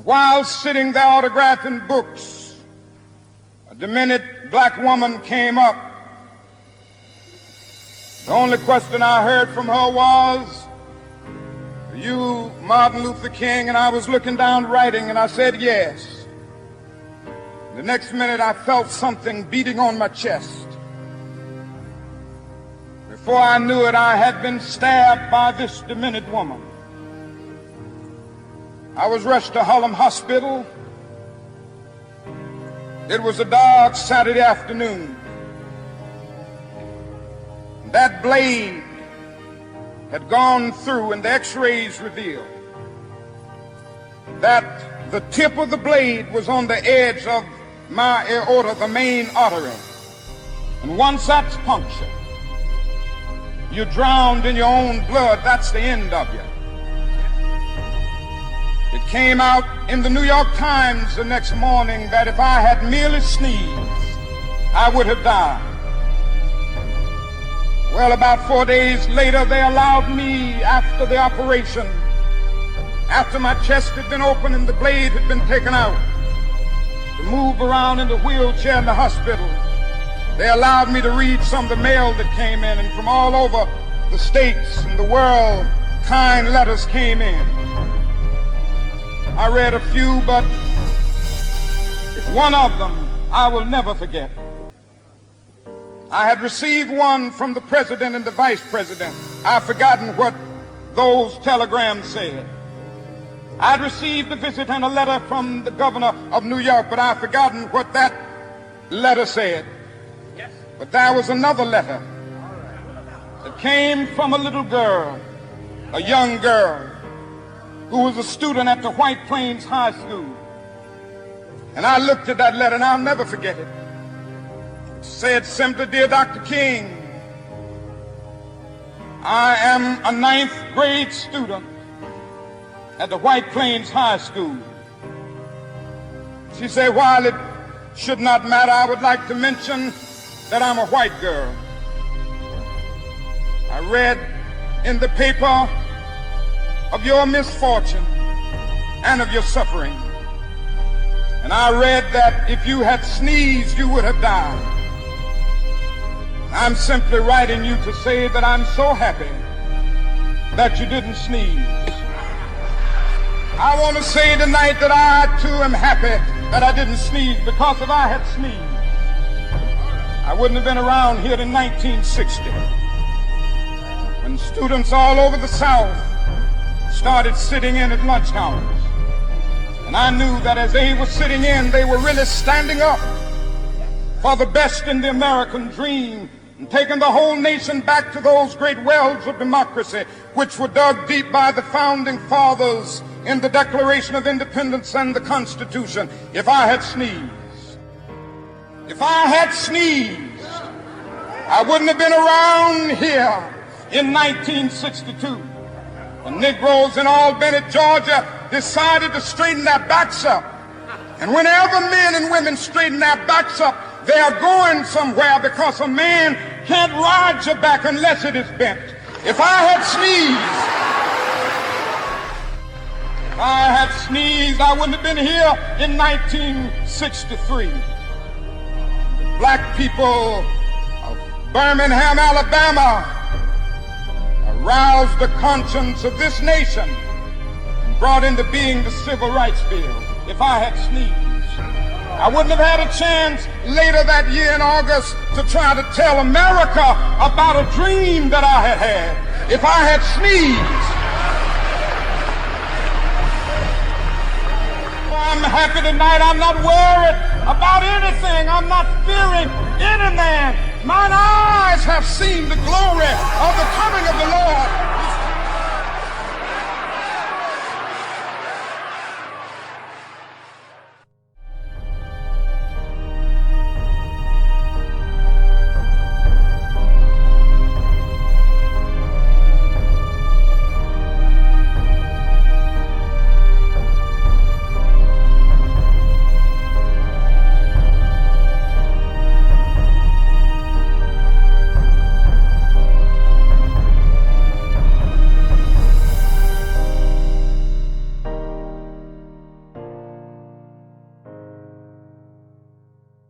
While sitting there autographing books, a demented black woman came up. The only question I heard from her was, "Are you Martin Luther King?" And I was looking down writing, and I said yes. The next minute I felt something beating on my chest. Before I knew it, I had been stabbed by this demented woman. I was rushed to Harlem Hospital. It was a dark Saturday afternoon. That blade had gone through, and the x-rays revealed that the tip of the blade was on the edge of my aorta, the main artery. And once that's punctured, you're drowned in your own blood. That's the end of you. It came out in the New York Times the next morning that if I had merely sneezed, I would have died. Well, about 4 days later, they allowed me, after the operation, after my chest had been opened and the blade had been taken out, to move around in the wheelchair in the hospital. They allowed me to read some of the mail that came in, and from all over the states and the world, kind letters came in. I read a few, but one of them I will never forget. I had received one from the president and the vice president. I've forgotten what those telegrams said. I'd received a visit and a letter from the governor of New York, but I've forgotten what that letter said. But there was another letter that came from a little girl, a young girl, who was a student at the White Plains High School. And I looked at that letter, and I'll never forget it. It said simply, "Dear Dr. King, I am a 9th grade student at the White Plains High School." She said, "While it should not matter, I would like to mention that I'm a white girl. I read in the paper of your misfortune and of your suffering. And I read that if you had sneezed, you would have died. I'm simply writing you to say that I'm so happy that you didn't sneeze." I want to say tonight that I too am happy that I didn't sneeze, because if I had sneezed, I wouldn't have been around here in 1960, when students all over the South started sitting in at lunch counters. And I knew that as they were sitting in, they were really standing up for the best in the American dream, and taking the whole nation back to those great wells of democracy which were dug deep by the founding fathers in the Declaration of Independence and the Constitution. If I had sneezed, I wouldn't have been around here in 1962. The Negroes in Albany, Georgia, decided to straighten their backs up. And whenever men and women straighten their backs up, they are going somewhere, because a man can't ride your back unless it is bent. If I had sneezed, I wouldn't have been here in 1963. The black people of Birmingham, Alabama, aroused the conscience of this nation and brought into being the Civil Rights Bill. If I had sneezed, I wouldn't have had a chance later that year in August to try to tell America about a dream that I had had. If I had sneezed, I'm happy tonight. I'm not worried about anything. I'm not fearing any man. Mine eyes have seen the glory of the coming of the Lord.